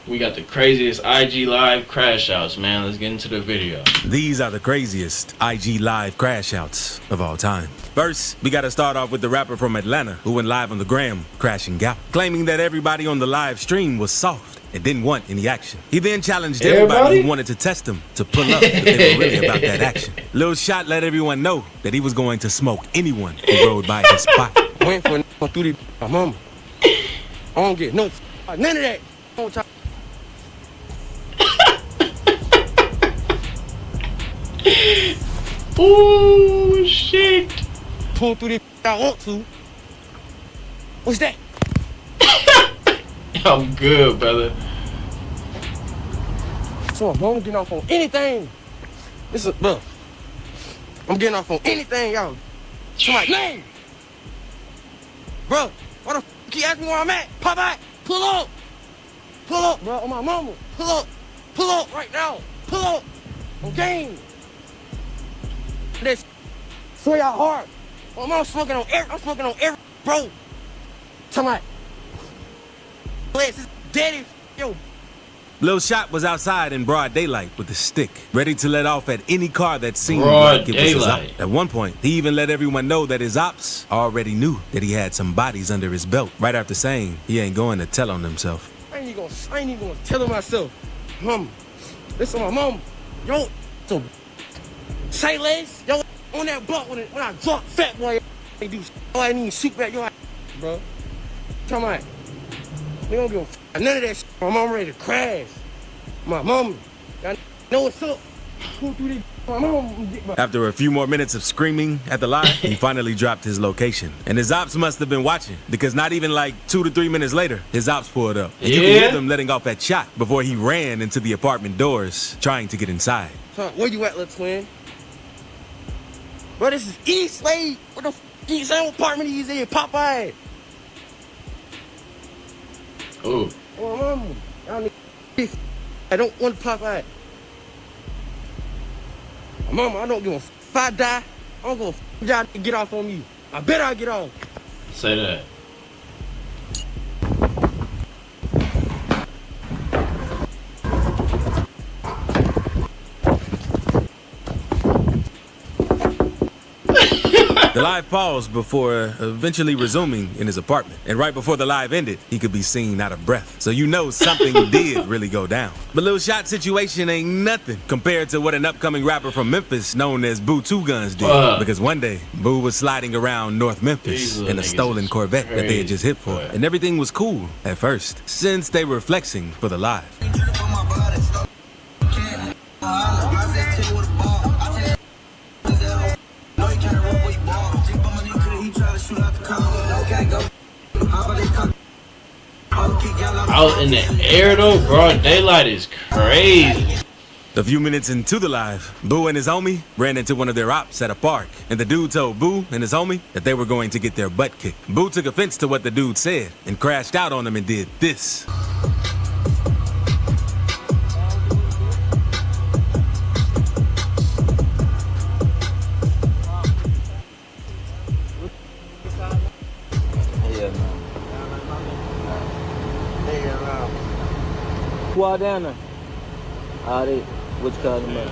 We got the craziest IG live crash outs, man. Let's get into the video. These are the craziest IG live crash outs of all time. First, we gotta start off with the rapper from Atlanta who went live on the gram, crashing out, claiming that everybody on the live stream was soft and didn't want any action. He then challenged everybody who wanted to test him to pull up if they were really about that action. Lil Shot let everyone know that he was going to smoke anyone who rode by his spot. Waiting for through my mama. I don't get none of that. Oh shit! Pull through this I want to. What's that? I'm good, brother. So I'm getting off on anything. This is bro. I'm getting off on anything, y'all. Somebody name. Bro, why the f you asking me where I'm at? Pop out, pull up. Pull up, bro, on my mama. Pull up. Pull up right now. Pull up. On game. This so y'all hard. I'm smoking on every bro. Tell me. This is daddy. Yo. Lil Shot was outside in broad daylight with a stick, ready to let off at any car that seemed Broad like it was his op. daylight. At one point, he even let everyone know that his ops already knew that he had some bodies under his belt, right after saying he ain't going to tell on himself. I ain't even gonna tell him myself. Listen, my mom. Yo, so say less. Yo, on that butt when I drop fat boy, they do. I ain't even shoot back, yo, bro. Come on. They don't give a none of that shit. My mom ready to crash. My mom, y'all know what's up. Pull through this. My mom. After a few more minutes of screaming at the live, he finally dropped his location. And his ops must have been watching, because not even like 2 to 3 minutes later, his ops pulled up. And you can hear them letting off that shot before he ran into the apartment doors, trying to get inside. Where you at, little twin? Bro, this is East Slade. What the f*** same apartment he's in? Popeye. Oh. Oh, mama. Y'all need I don't want to Popeye. Mama, I don't give a f*** if I die. I don't give a f*** y'all to get off on me. I bet I'll get off. Say that. The live paused before eventually resuming in his apartment. And right before the live ended, he could be seen out of breath. So you know something did really go down. But Lil Shot's situation ain't nothing compared to what an upcoming rapper from Memphis known as Boo Two Guns did. Because one day, Boo was sliding around North Memphis in a stolen Corvette that they had just hit for. And everything was cool at first, since they were flexing for the live. Out in the air though, broad daylight is crazy. A few minutes into the live, Boo and his homie ran into one of their ops at a park, and the dude told Boo and his homie that they were going to get their butt kicked. Boo took offense to what the dude said and crashed out on him and did this. Who all down there? All they, what you call them up?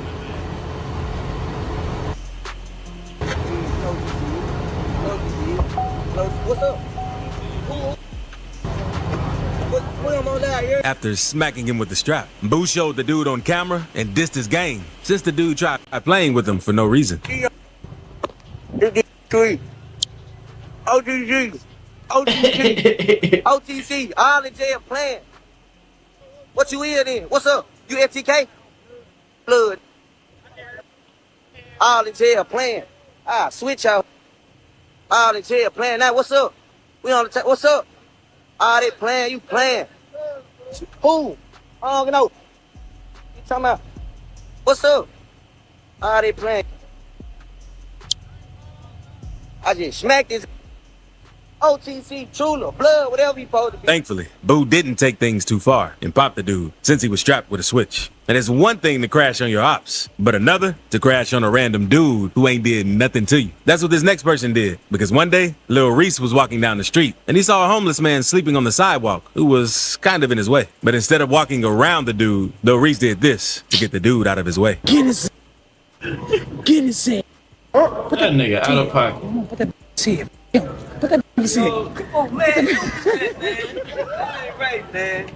What's up? What am on down here? After smacking him with the strap, Boo showed the dude on camera and dissed his game, since the dude tried playing with him for no reason. OTC, OTC, all in jail playing. What you in then? What's up? You FTK? Blood. All in jail playing. Switch out. All in jail playing. Now what's up? We on the what's up? All they playing, you playing. Who? I don't know. You talking about? What's up? All they playing. I just smacked this. OTC, Trula, blood, whatever he supposed to be. Thankfully, Boo didn't take things too far and pop the dude since he was strapped with a switch. And it's one thing to crash on your ops, but another to crash on a random dude who ain't did nothing to you. That's what this next person did, because one day, Lil Reese was walking down the street and he saw a homeless man sleeping on the sidewalk who was kind of in his way. But instead of walking around the dude, Lil Reese did this to get the dude out of his way. Get his head. That nigga out of pocket. Put that head. Put that head. Oh, man. Right, man.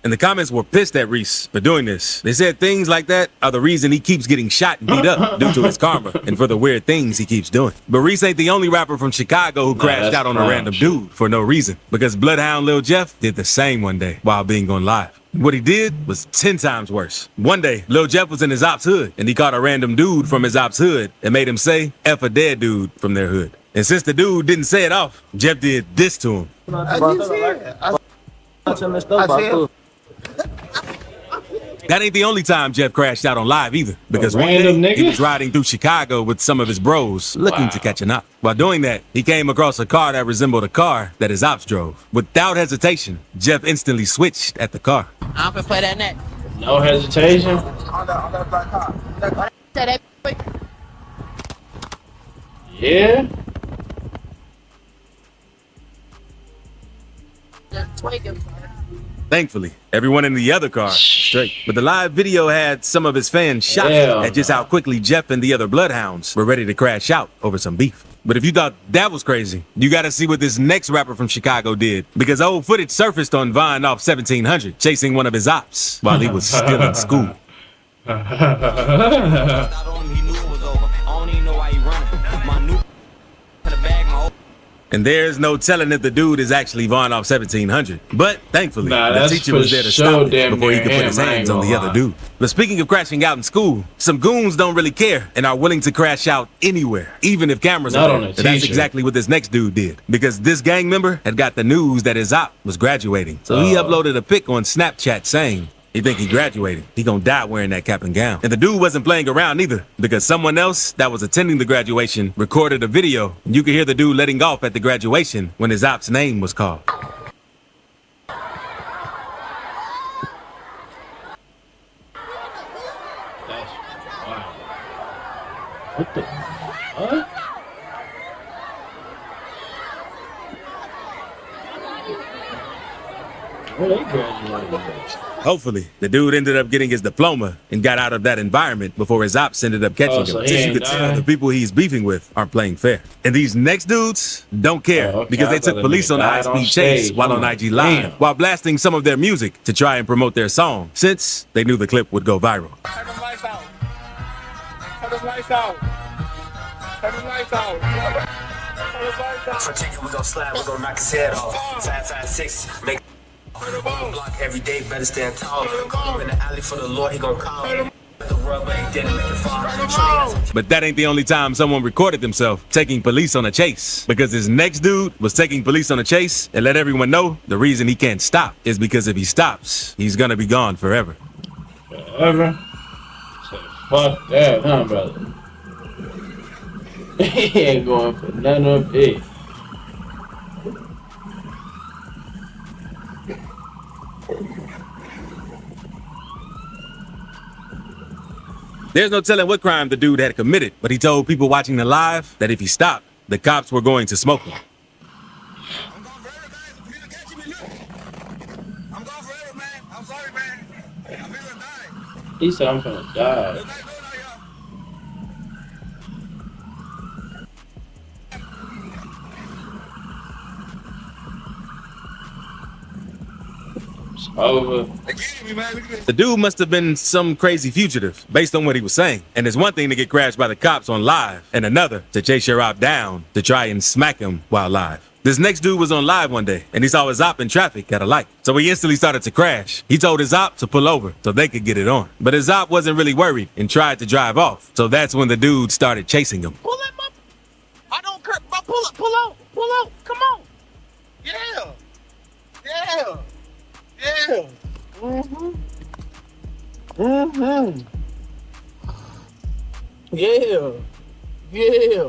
And the comments were pissed at Reese for doing this. They said things like that are the reason he keeps getting shot and beat up due to his karma and for the weird things he keeps doing. But Reese ain't the only rapper from Chicago who crashed out on a random dude for no reason, because Bloodhound Lil Jeff did the same one day while being on live. What he did was 10 times worse. One day, Lil Jeff was in his ops hood and he caught a random dude from his ops hood and made him say F a dead dude from their hood. And since the dude didn't say it off, Jeff did this to him. That ain't the only time Jeff crashed out on live either, because one day he was riding through Chicago with some of his bros looking to catch an op. While doing that, he came across a car that resembled a car that his ops drove. Without hesitation, Jeff instantly switched at the car. I'm gonna play that next. No hesitation. Yeah. Thankfully, everyone in the other car straight. But the live video had some of his fans shocked at just how quickly Jeff and the other Bloodhounds were ready to crash out over some beef. But if you thought that was crazy, you gotta see what this next rapper from Chicago did, because old footage surfaced on Vine off 1700 chasing one of his ops while he was still in school. And there's no telling if the dude is actually Vaughn off 1700. But thankfully, the teacher was there to stop it before he could put his hands on the other dude. But speaking of crashing out in school, some goons don't really care and are willing to crash out anywhere, even if cameras are there. And that's exactly what this next dude did, because this gang member had got the news that his op was graduating. So he uploaded a pic on Snapchat saying he think he graduated. He gonna die wearing that cap and gown. And the dude wasn't playing around either, because someone else that was attending the graduation recorded a video. And you could hear the dude letting off at the graduation when his op's name was called. That's wow. What the? What? Where they graduated? Hopefully, the dude ended up getting his diploma and got out of that environment before his ops ended up catching him. Since you could tell the people he's beefing with aren't playing fair. And these next dudes don't care because they took police on a high-speed chase while on IG Live, while blasting some of their music to try and promote their song, since they knew the clip would go viral. Turn the lights out. Turn the lights out. Turn the lights out. Turn the lights out. For chicken, we gon' slide, we gon' knock his head off. 556, make block every day, better stand tall. In the alley for the Lord, he gon' call. But that ain't the only time someone recorded themselves taking police on a chase, because this next dude was taking police on a chase and let everyone know the reason he can't stop is because if he stops, he's gonna be gone forever. Forever? So fuck that, huh, brother? He ain't going for none of it. There's no telling what crime the dude had committed, but he told people watching the live that if he stopped, the cops were going to smoke him. I'm going forever, guys. You're catching me now. I'm going forever, man. I'm sorry, man. I'm gonna die. He said I'm gonna die. It's over. The dude must have been some crazy fugitive based on what he was saying. And it's one thing to get crashed by the cops on live, and another to chase your op down to try and smack him while live. This next dude was on live one day, and he saw his op in traffic at a light. So he instantly started to crash. He told his op to pull over so they could get it on. But his op wasn't really worried and tried to drive off. So that's when the dude started chasing him. Pull him up. I don't care. But pull up. Pull out. Pull out. Come on. Yeah. Yeah. Yeah. Mm-hmm. Mm-hmm. Yeah. Yeah.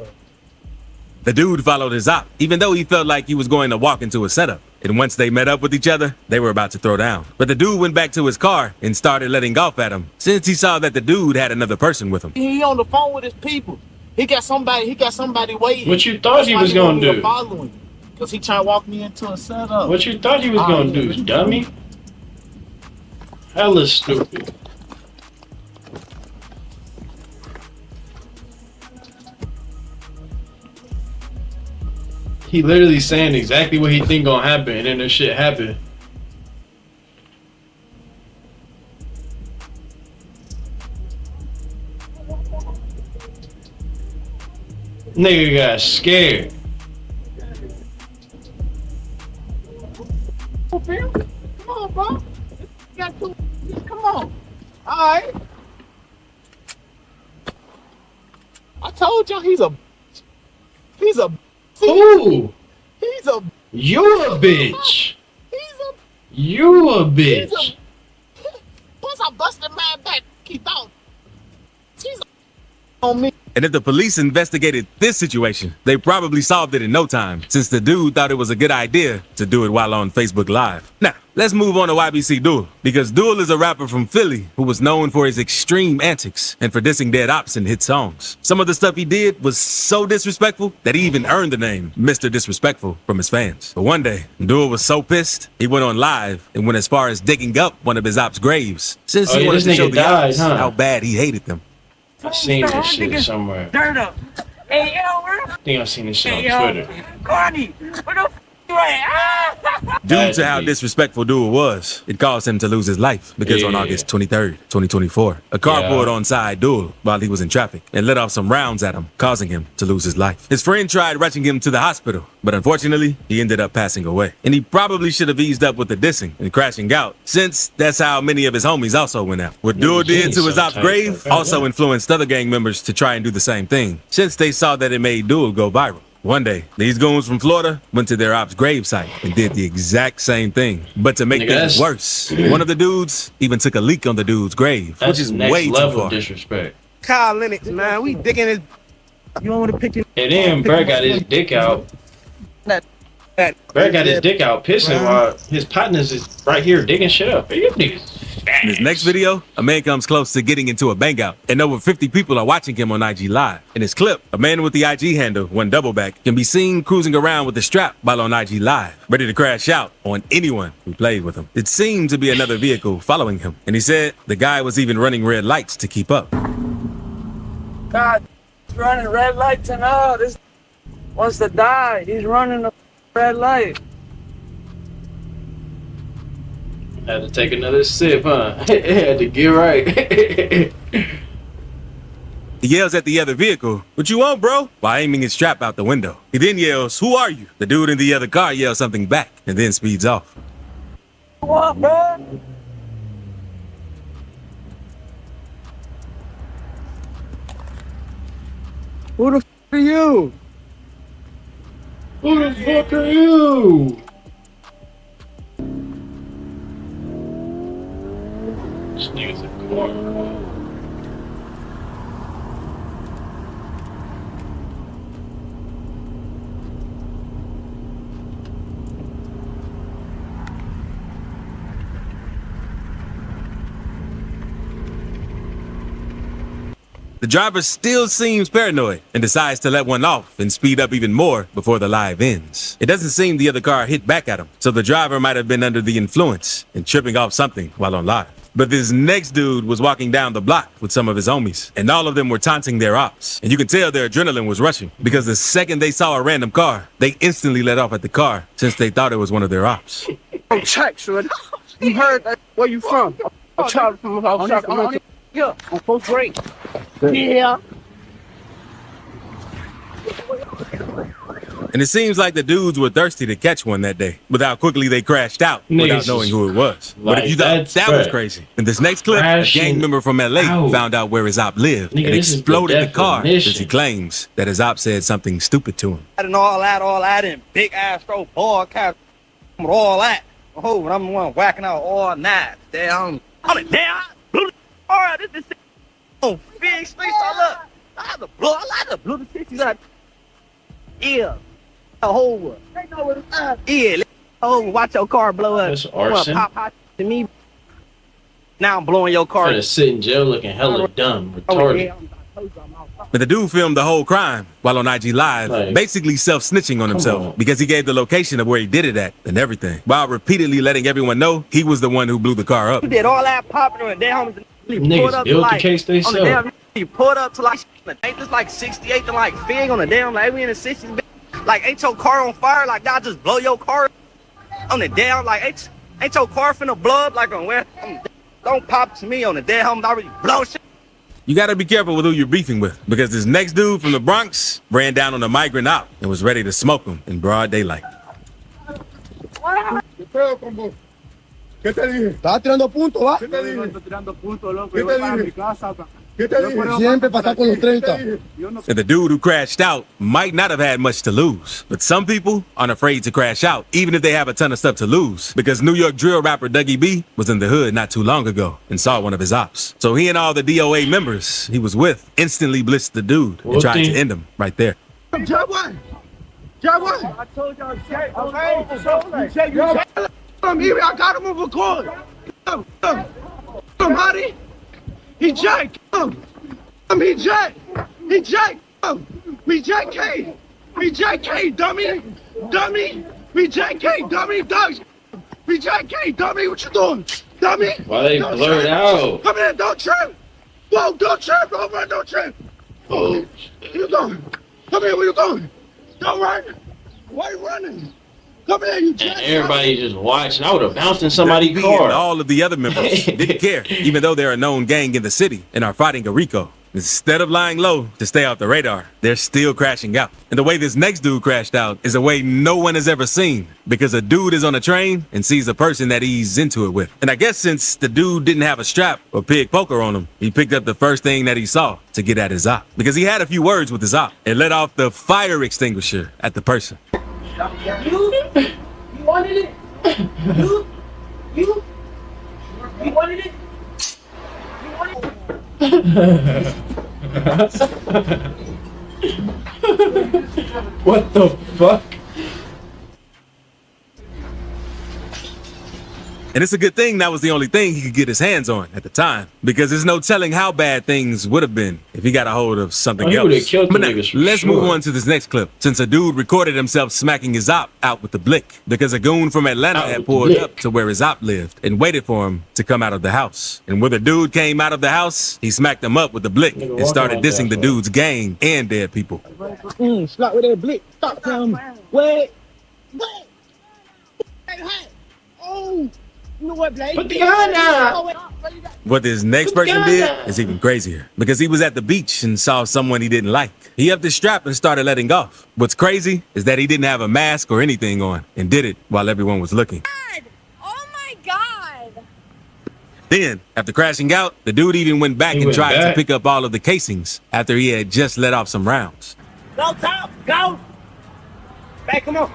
The dude followed his op, even though he felt like he was going to walk into a setup. And once they met up with each other, they were about to throw down. But the dude went back to his car and started letting off at him, since he saw that the dude had another person with him. He on the phone with his people. He got somebody waiting. What you thought he was gonna do? Because he trying to walk me into a setup. What you thought he was gonna do, dummy? Hella stupid. He literally saying exactly what he think gonna happen, and then this shit happened. Nigga got scared. Come on, bro. Come on. Alright. I told y'all he's a Ooh, he's a you a bitch. he's a You a bitch. Plus I busted man back. He thought he's on me. And if the police investigated this situation, they probably solved it in no time, since the dude thought it was a good idea to do it while on Facebook Live. Now, let's move on to YBC Duel, because Duel is a rapper from Philly who was known for his extreme antics and for dissing dead ops in hit songs. Some of the stuff he did was so disrespectful that he even earned the name Mr. Disrespectful from his fans. But one day, Duel was so pissed, he went on live and went as far as digging up one of his ops' graves, since he wanted to show the ops how bad he hated them. I seen this shit somewhere. Dirt up. Hey, yo, where the I think I seen this shit hey, on yo, Twitter. Carney, where the f you at? Due to how disrespectful Duel was, it caused him to lose his life because on August 23rd, 2024, a car pulled onside Duel while he was in traffic and let off some rounds at him, causing him to lose his life. His friend tried rushing him to the hospital, but unfortunately, he ended up passing away. And he probably should have eased up with the dissing and crashing out, since that's how many of his homies also went out. What Duel did to his ops' grave also influenced other gang members to try and do the same thing, since they saw that it made Duel go viral. One day, these goons from Florida went to their ops' grave site and did the exact same thing. But to make things worse, one of the dudes even took a leak on the dude's grave, which is way too far. Disrespect. Kyle Lennox, man, we digging his. You don't want to pick it. And then Brett got his dick out. Brett got his dick out pissing while his partners is right here digging shit up. You niggas. In his next video, a man comes close to getting into a bang out, and over 50 people are watching him on IG Live. In his clip, a man with the IG handle, One Double Back, can be seen cruising around with a strap while on IG Live, ready to crash out on anyone who played with him. It seemed to be another vehicle following him, and he said the guy was even running red lights to keep up. God, he's running red lights and all. This wants to die. He's running a red light. Had to take another sip, huh? Had to get right. He yells at the other vehicle, "What you want, bro?" while aiming his strap out the window. He then yells, "Who are you?" The dude in the other car yells something back and then speeds off. What, bro? Who the f are you? Who the fuck are you? This nigga's a corn. The driver still seems paranoid and decides to let one off and speed up even more before the live ends. It doesn't seem the other car hit back at him, so the driver might have been under the influence and tripping off something while on live. But this next dude was walking down the block with some of his homies, and all of them were taunting their ops. And you could tell their adrenaline was rushing, because the second they saw a random car, they instantly let off at the car since they thought it was one of their ops. Oh, check, son. You heard that? Where you from? I'm trying from Yeah, on post break. Yeah. And it seems like the dudes were thirsty to catch one that day, with how quickly they crashed out without knowing who it was. But if you thought that was crazy, in this next clip, a gang member from LA found out where his op lived and exploded the car since he claims that his op said something stupid to him. And all that, and big ass throw ball cat, all that. Oh, I'm the one whacking out all night. Damn. All right, this is big streets. I like the blue. The 60s. Yeah. Over. Yeah, over. Watch your car blow up. That's arson. Pop to me. Now I'm blowing your car. Finna sit in jail looking hella dumb, retarded. But the dude filmed the whole crime while on IG Live, Like, basically self-snitching on himself on. because he gave the location of where he did it at and everything, while repeatedly letting everyone know he was the one who blew the car up. You did all that popping on their homies. Niggas built the case they on the sell. damn, you pulled up to like, ain't this like 68 to like Fig on the damn, like we in the 60s, bitch. Like ain't your car on fire? Like y'all just blow your car on the damn, like ain't your car finna blow up like on where? Don't pop to me on the damn homies. I already blow shit. You gotta be careful with who you're beefing with, because this next dude from the Bronx ran down on a migrant op and was ready to smoke him in broad daylight. ¿Qué te dije? Estaba tirando puntos, ¿va? ¿Qué te dije? Estoy tirando puntos, loco. ¿Qué Yo voy te para dije? mi casa. ¿Qué te dije? Siempre pasar con los 30. And the dude who crashed out might not have had much to lose, but some people aren't afraid to crash out, even if they have a ton of stuff to lose, because New York drill rapper Dougie B was in the hood not too long ago and saw one of his ops. So he and all the DOA members he was with instantly blitzed the dude and tried to end him right there. Jaguar! Jaguar! I told y'all, Jay. Okay, Jay, you Come here, I got him on record. Come, Hottie. He Jack, come. He Jack. He Jack, come. We Jack K. We Jack K, dummy. Dummy. We Jack K, dummy. Dogs. We Jack K, dummy. What you doing? Dummy. Why they Don't blurred trip. out? Come here, don't trip. Whoa, don't trip. Don't run, don't trip. Oh, where you going? Come here, where you going? Don't run. Why you running? Come here, you Jack. And everybody just watching. I would have bounced in somebody's Dougie B car. and all of the other members didn't care, even though they're a known gang in the city and are fighting a RICO. Instead of lying low to stay off the radar, they're still crashing out. And the way this next dude crashed out is a way no one has ever seen, because a dude is on a train and sees a person that he's into it with. And I guess since the dude didn't have a strap or pig poker on him, he picked up the first thing that he saw to get at his op, because he had a few words with his op and let off the fire extinguisher at the person. You wanted it? You wanted it? You wanted it? What the fuck? And it's a good thing that was the only thing he could get his hands on at the time, because there's no telling how bad things would have been if he got a hold of something He else. would've killed the But now, niggas for let's move sure. on to this next clip, since a dude recorded himself smacking his op out with the blick, because a goon from Atlanta Out had with the pulled blick. up to where his op lived and waited for him to come out of the house. And when the dude came out of the house, he smacked him up with the blick Nigga and started walking dissing like the that, dude's gang and dead people. Slap with that blick. Stop telling me. Wait. Oh. You know what, Blake? Put the gun down. What this next person did is even crazier, because he was at the beach and saw someone he didn't like. He upped his strap and started letting off. What's crazy is that he didn't have a mask or anything on and did it while everyone was looking. Oh my God! Then, after crashing out, the dude even went back He and went tried back? to pick up all of the casings after he had just let off some rounds. Go top, go. Back him up.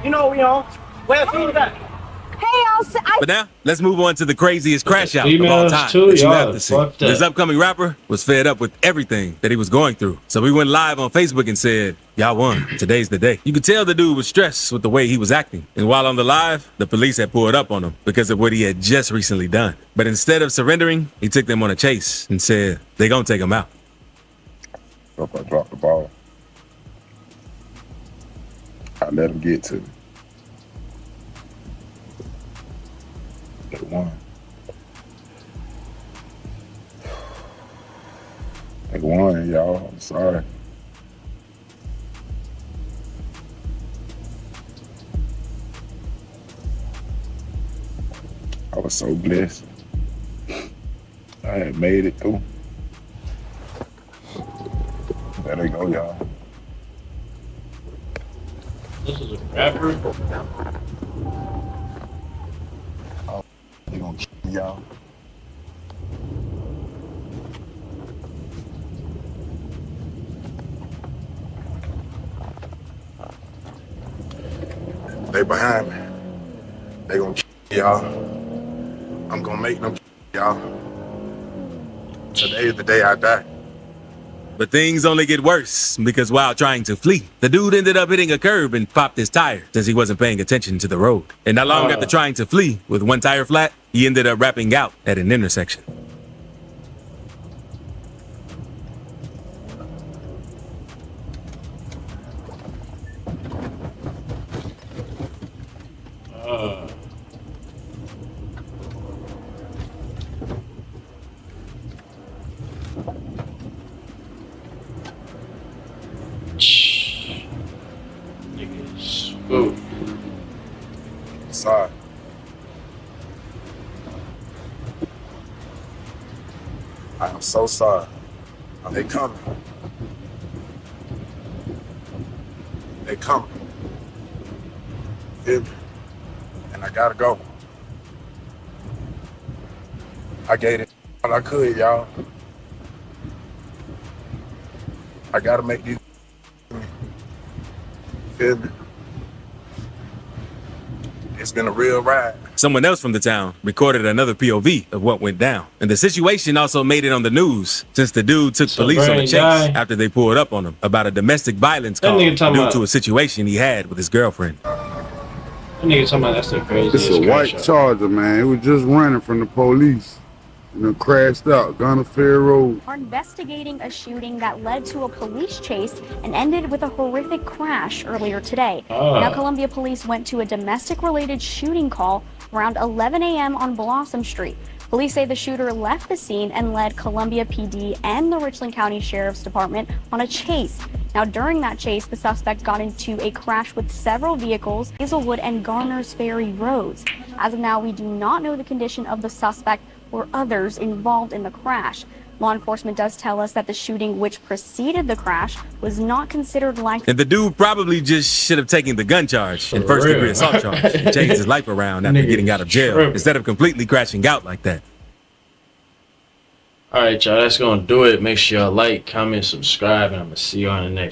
You know we on. Where's he at? Hey, I But now, let's move on to the craziest crash out of all females time too? that you Y'all have to see. fucked up. This upcoming rapper was fed up with everything that he was going through. So we went live on Facebook and said, y'all won. Today's the day. You could tell the dude was stressed with the way he was acting. And while on the live, the police had pulled up on him because of what he had just recently done. But instead of surrendering, he took them on a chase and said, they gonna take him out. If I drop the ball, I let him get to me. They won. They won, y'all. I'm sorry. I was so blessed. I had made it through. There they go, y'all. This is a rapper. They gonna kill y'all. They behind me. They gonna kill y'all. I'm gonna make them kill y'all. Today is the day I die. But things only get worse because while trying to flee, the dude ended up hitting a curb and popped his tire since he wasn't paying attention to the road. And not long after trying to flee with one tire flat, he ended up rapping out at an intersection. Niggas. Ooh. Sorry. I am so sorry. They coming. They coming. Feel me? And I gotta go. I gave it all I could, y'all. I gotta make these. Feel me? It's been a real ride. Someone else from the town recorded another POV of what went down. And the situation also made it on the news since the dude took police on a chase after they pulled up on him about a domestic violence call due to a situation he had with his girlfriend. That nigga talking about that's the craziest. It's a white Charger, man. It was just running from the police. You know, crashed out, Gunner Fair Road. Are investigating a shooting that led to a police chase and ended with a horrific crash earlier today. Now, Columbia police went to a domestic-related shooting call around 11 a.m. on Blossom Street. Police say the shooter left the scene and led Columbia PD and the Richland County Sheriff's Department on a chase. Now, during that chase, the suspect got into a crash with several vehicles, Hazelwood and Garner's Ferry roads. As of now, we do not know the condition of the suspect or others involved in the crash. Law enforcement does tell us that the shooting which preceded the crash was not considered likely. And the dude probably just should have taken the gun charge and first-degree assault charge and changed his life around after getting out of jail instead of completely crashing out like that. All right, y'all, that's going to do it. Make sure y'all like, comment, subscribe, and I'm going to see you on the next one.